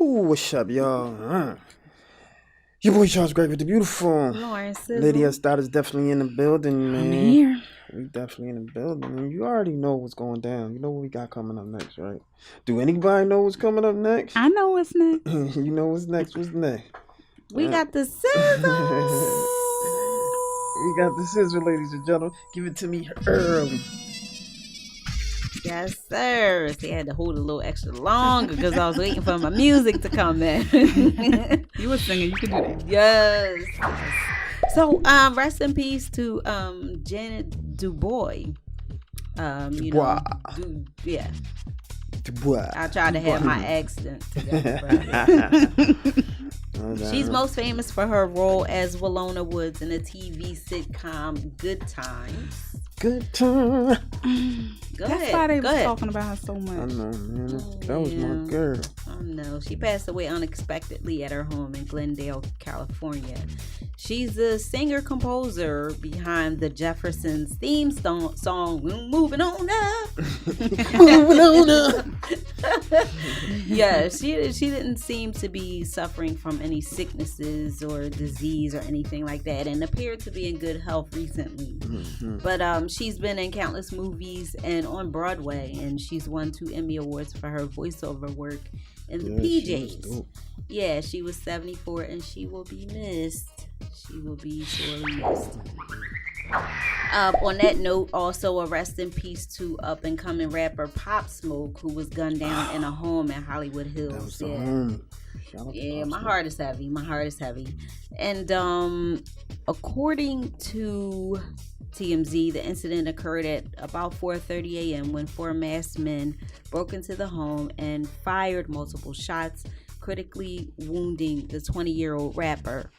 Ooh, what's up, y'all? Your boy Charles Gregory, the beautiful Lauren Sizzle. Lady Stylist definitely in the building, man. I'm here. We definitely in the building. And you already know what's going down. You know what we got coming up next, right? Do anybody know what's coming up next? I know what's next. You know what's next? What's next? We got the sizzle. We got the sizzle, ladies and gentlemen. Give it to me early. Yes, sir. See, I had to hold a little extra longer because I was waiting for my music to come in. You were singing. You could do that. Yes. So, rest in peace to Janet Dubois. Dubois. Yeah. Dubois. I tried to have my accent together. She's most famous for her role as Walona Woods in the TV sitcom Good Times. Good time. That's why they were talking about her so much. I know, man. That was my girl. I know. She passed away unexpectedly at her home in Glendale, California. She's the singer-composer behind the Jeffersons theme song Moving On Up. Moving on up. Yeah, she didn't seem to be suffering from any sicknesses or disease or anything like that, and appeared to be in good health recently. Mm-hmm. But she's been in countless movies and on Broadway, and she's won 2 Emmy Awards for her voiceover work in the PJs. Yeah, she was 74, and she will be missed. She will be sorely missed. On that note, also a rest in peace to up and coming rapper Pop Smoke, who was gunned down in a home in Hollywood Hills. Yeah, my heart is heavy. And according to TMZ, the incident occurred at about 4:30 a.m. when 4 masked men broke into the home and fired multiple shots, critically wounding the 20-year-old rapper.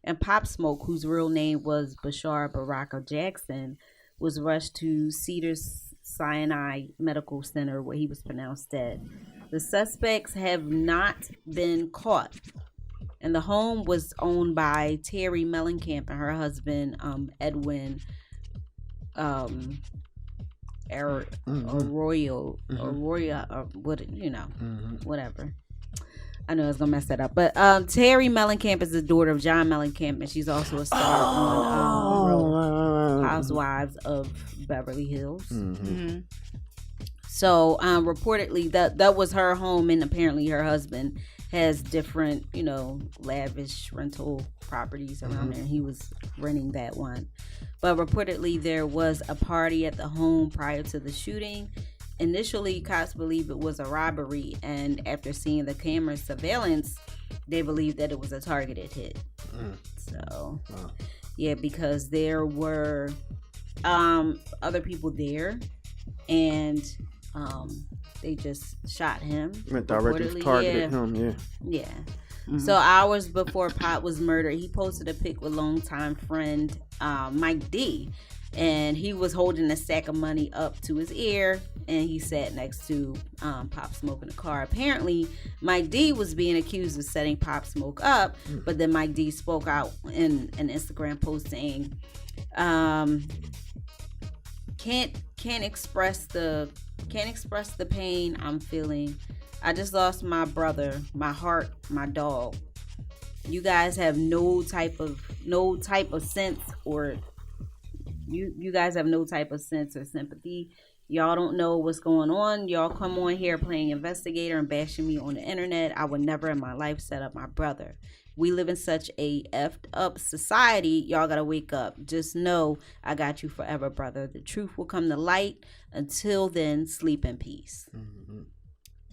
And Pop Smoke, whose real name was Bashar Baraka Jackson, was rushed to Cedars-Sinai Medical Center where he was pronounced dead. The suspects have not been caught. And the home was owned by Terry Mellencamp and her husband, Edwin Arroyo, whatever. I know I was gonna mess that up, but Terry Mellencamp is the daughter of John Mellencamp, and she's also a star on Housewives of Beverly Hills. Mm-hmm. So reportedly, that was her home, and apparently her husband has different, lavish rental properties around there, and he was renting that one. But reportedly, there was a party at the home prior to the shooting. Initially, cops believed it was a robbery, and after seeing the camera surveillance, they believed that it was a targeted hit. So, yeah, because there were other people there, and they just shot him. Directly targeted him, yeah. Mm-hmm. So hours before Pop was murdered, he posted a pic with longtime friend Mike D, and he was holding a sack of money up to his ear, and he sat next to Pop Smoke in the car. Apparently, Mike D was being accused of setting Pop Smoke up, but then Mike D spoke out in an Instagram post saying, "Can't express the pain I'm feeling. I just lost my brother, my heart, my dog. You guys have no type of sense or." You guys have no type of sense or sympathy. Y'all don't know what's going on. Y'all come on here playing investigator and bashing me on the internet. I would never in my life set up my brother. We live in such a effed up society. Y'all gotta wake up. Just know I got you forever, brother. The truth will come to light. Until then, sleep in peace. Mm-hmm.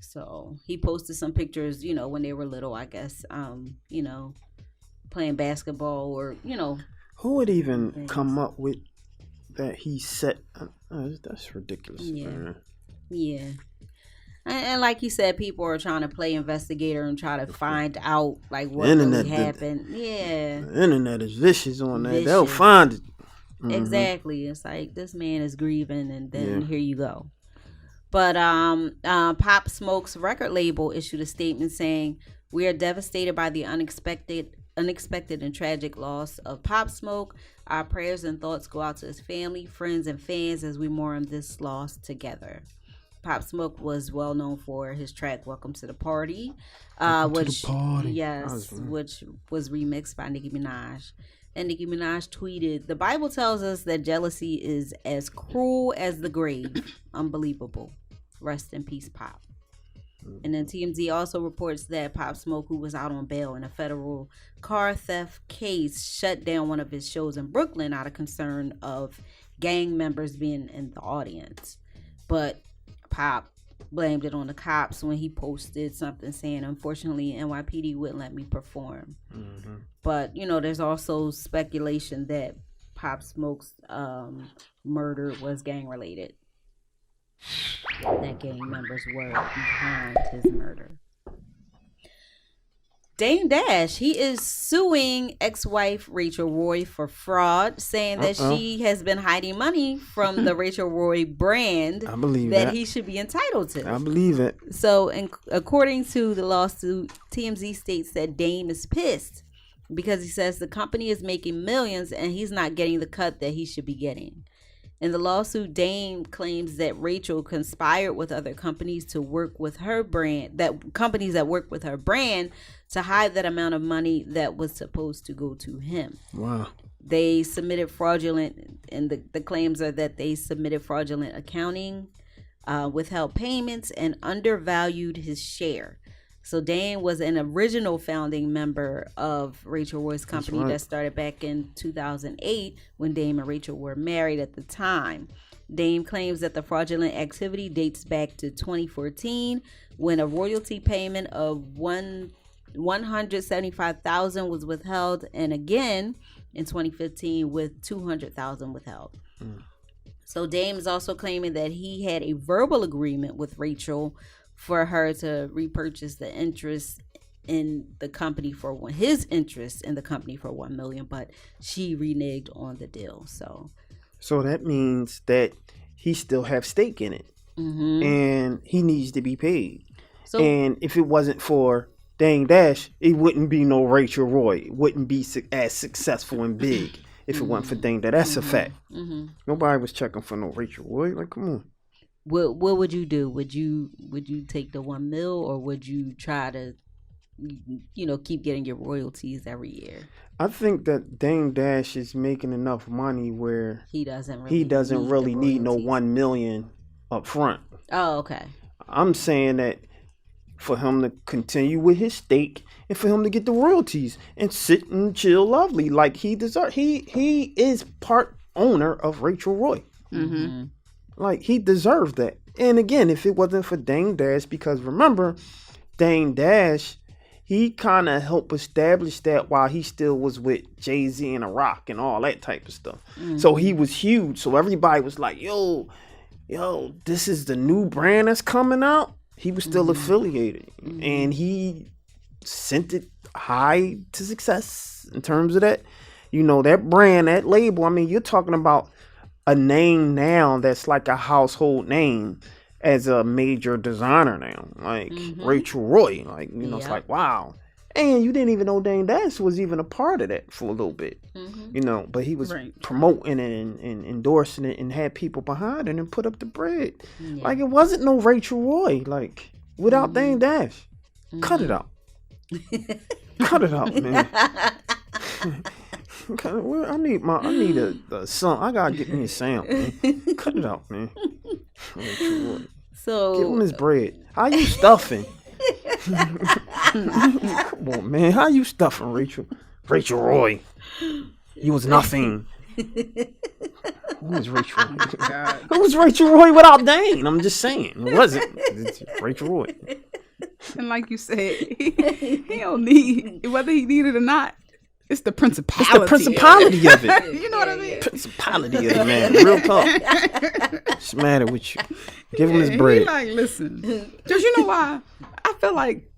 So he posted some pictures, when they were little, I guess, playing basketball or, Who would even come up with that he set? That's ridiculous. Yeah. And like you said, people are trying to play investigator and try to find out what really happened. The internet is vicious on that. They'll find it. Mm-hmm. Exactly. It's like this man is grieving, and then here you go. But Pop Smoke's record label issued a statement saying, "We are devastated by the unexpected and tragic loss of Pop Smoke. Our prayers and thoughts go out to his family, friends, and fans as we mourn this loss together." Pop Smoke was well known for his track "Welcome to the Party," which was remixed by Nicki Minaj. And Nicki Minaj tweeted, "The Bible tells us that jealousy is as cruel as the grave. Unbelievable. Rest in peace, Pop." And then TMZ also reports that Pop Smoke, who was out on bail in a federal car theft case, shut down one of his shows in Brooklyn out of concern of gang members being in the audience. But Pop blamed it on the cops when he posted something saying, "Unfortunately, NYPD wouldn't let me perform." Mm-hmm. But, there's also speculation that Pop Smoke's murder was gang related. That gang members were behind his murder. Dame Dash, he is suing ex-wife Rachel Roy for fraud, saying that she has been hiding money from the Rachel Roy brand. I believe that he should be entitled to. I believe it. So, according to the lawsuit, TMZ states that Dame is pissed because he says the company is making millions and he's not getting the cut that he should be getting. In the lawsuit, Dame claims that Rachel conspired with other companies to work with her brand, to hide that amount of money that was supposed to go to him. Wow. They submitted fraudulent, and the claims are that they submitted fraudulent accounting, withheld payments, and undervalued his share. So Dame was an original founding member of Rachel Roy's company that started back in 2008 when Dame and Rachel were married at the time. Dame claims that the fraudulent activity dates back to 2014 when a royalty payment of $175,000 was withheld, and again in 2015 with $200,000 withheld. So Dame is also claiming that he had a verbal agreement with Rachel for her to repurchase the interest in the company for his interest in the company for $1 million, but she reneged on the deal. So that means that he still have stake in it, and he needs to be paid. And if it wasn't for Dame Dash, it wouldn't be no Rachel Roy. It wouldn't be as successful and big if it wasn't for Dame Dash. That's a fact. Nobody was checking for no Rachel Roy. Like, come on. What would you do? Would you take the $1 million, or would you try to, keep getting your royalties every year? I think that Dame Dash is making enough money where he doesn't really need no $1 million up front. Oh, okay. I'm saying that for him to continue with his stake and for him to get the royalties and sit and chill lovely like he deserves. He is part owner of Rachel Roy. Mm-hmm. Like, he deserved that. And again, if it wasn't for Dame Dash, because remember, Dame Dash, he kind of helped establish that while he still was with Jay-Z and The Rock and all that type of stuff. So he was huge. So everybody was like, yo, this is the new brand that's coming out. He was still affiliated. And he sent it high to success in terms of that. That brand, that label, I mean, you're talking about a name now that's like a household name as a major designer now, like Rachel Roy. Like, it's like, wow. And you didn't even know Dame Dash was even a part of that for a little bit, but he was promoting it and endorsing it and had people behind it and put up the bread. Yeah. Like, it wasn't no Rachel Roy, like, without Dame Dash. Cut it out. Cut it out, man. I need a song. I gotta get me a sound, man. Cut it out, man. So give him his bread. How you stuffing? Come on, man. How you stuffing, Rachel? Rachel Roy. You was nothing. Who was Rachel Roy? Who was Rachel Roy without Dane? I'm just saying. It wasn't. It's Rachel Roy. And like you said, he don't need, whether he need it or not, it's the principality. It's the principality of it. You know what I mean? Principality of it, man. Real talk. What's the matter with you? Give him his bread. He like, listen. Just, you know why? I feel like,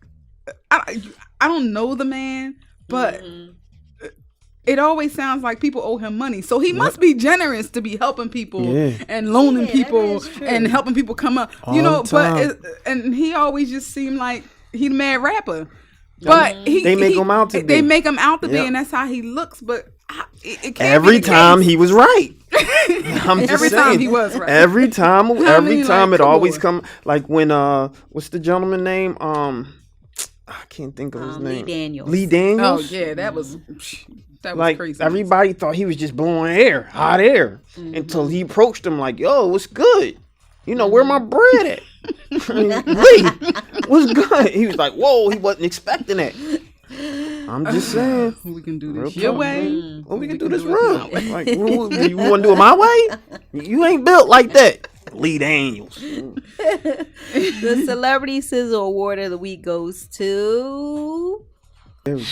I don't know the man, but it always sounds like people owe him money. So he must be generous to be helping people and loaning people and helping people come up. All but and he always just seemed like he the mad rapper. But they make him out to be. They make him out to be, and that's how he looks. But it can't every be the time case. he was right. I'm just Every saying, time he was right. Every time like, it always on. come like when what's the gentleman name? I can't think of his name. Lee Daniels. Oh yeah, that was like crazy. Everybody thought he was just blowing air, hot air, until he approached him like, "Yo, what's good? You know where my bread at? Lee, what's good?" He was like, "Whoa," he wasn't expecting that. I'm just saying. We can do this Real your talk, way. Well, we can do this real. Like, you want to do it my way? You ain't built like that. Lee Daniels. The Celebrity Sizzle Award of the Week goes to... There we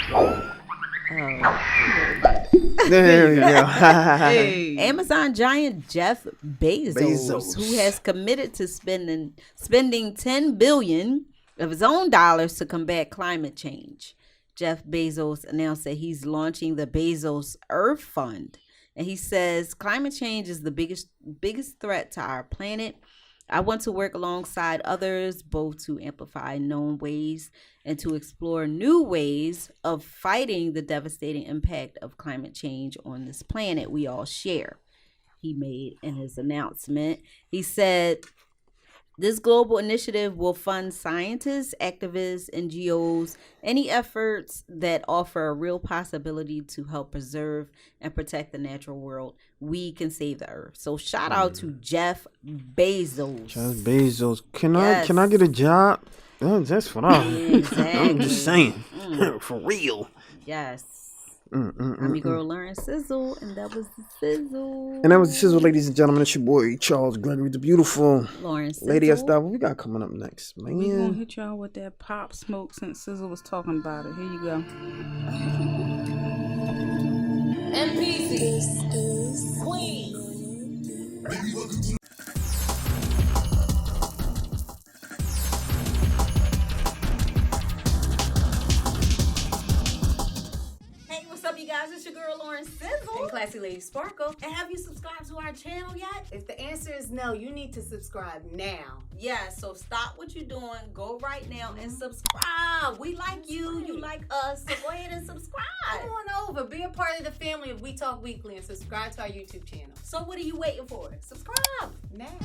go. There we go. Hey. Amazon giant Jeff Bezos, who has committed to spending $10 billion of his own dollars to combat climate change. Jeff Bezos announced that he's launching the Bezos Earth Fund, and he says climate change is the biggest threat to our planet. I want to work alongside others, both to amplify known ways and to explore new ways of fighting the devastating impact of climate change on this planet we all share. He made in his announcement. He said, this global initiative will fund scientists, activists, NGOs, any efforts that offer a real possibility to help preserve and protect the natural world. We can save the earth. So shout out to Jeff Bezos. Jeff Bezos. Can I get a job? That's what I'm just saying. For real. Yes. I'm your girl Lauren Sizzle, and that was the Sizzle. And that was the Sizzle, ladies and gentlemen. It's your boy Charles Gregory, the beautiful Lauren Sizzle. Lady of Style. What we got coming up next, man? We gonna hit y'all with that Pop Smoke since Sizzle was talking about it. Here you go. MPC. This is Queen. You guys, it's your girl Lauren Sizzle And Classy Lady Sparkle. And have you subscribed to our channel yet? If the answer is no, you need to subscribe now. Yeah, so stop what you're doing, go right now and subscribe. We like you, you like us, so go ahead and subscribe. Come on over, be a part of the family of We Talk Weekly and subscribe to our YouTube channel. So what are you waiting for? Subscribe now.